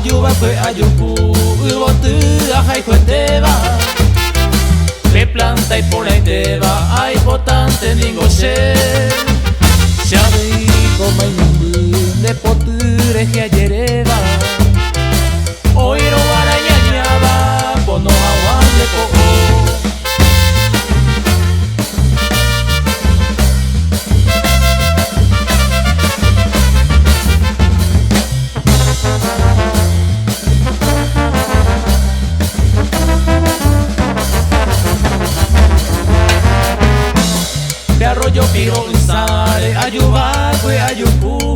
ayuba fue ayuku ubotu ajay fue teba le planta y por ahí teba hay potante ningo she shabi como hay un de poture que ayereba oiro arañañaba bono aguan de cojo. Arroyo piro sale, ayuba fue ayuku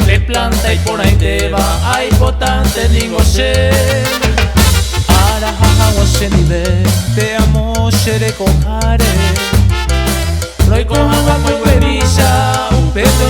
le planta y por ahí te va, hay potante ningo she ara jaja washe ni ve, te amo shere kohare Roy kohanga muy bebisha, un peto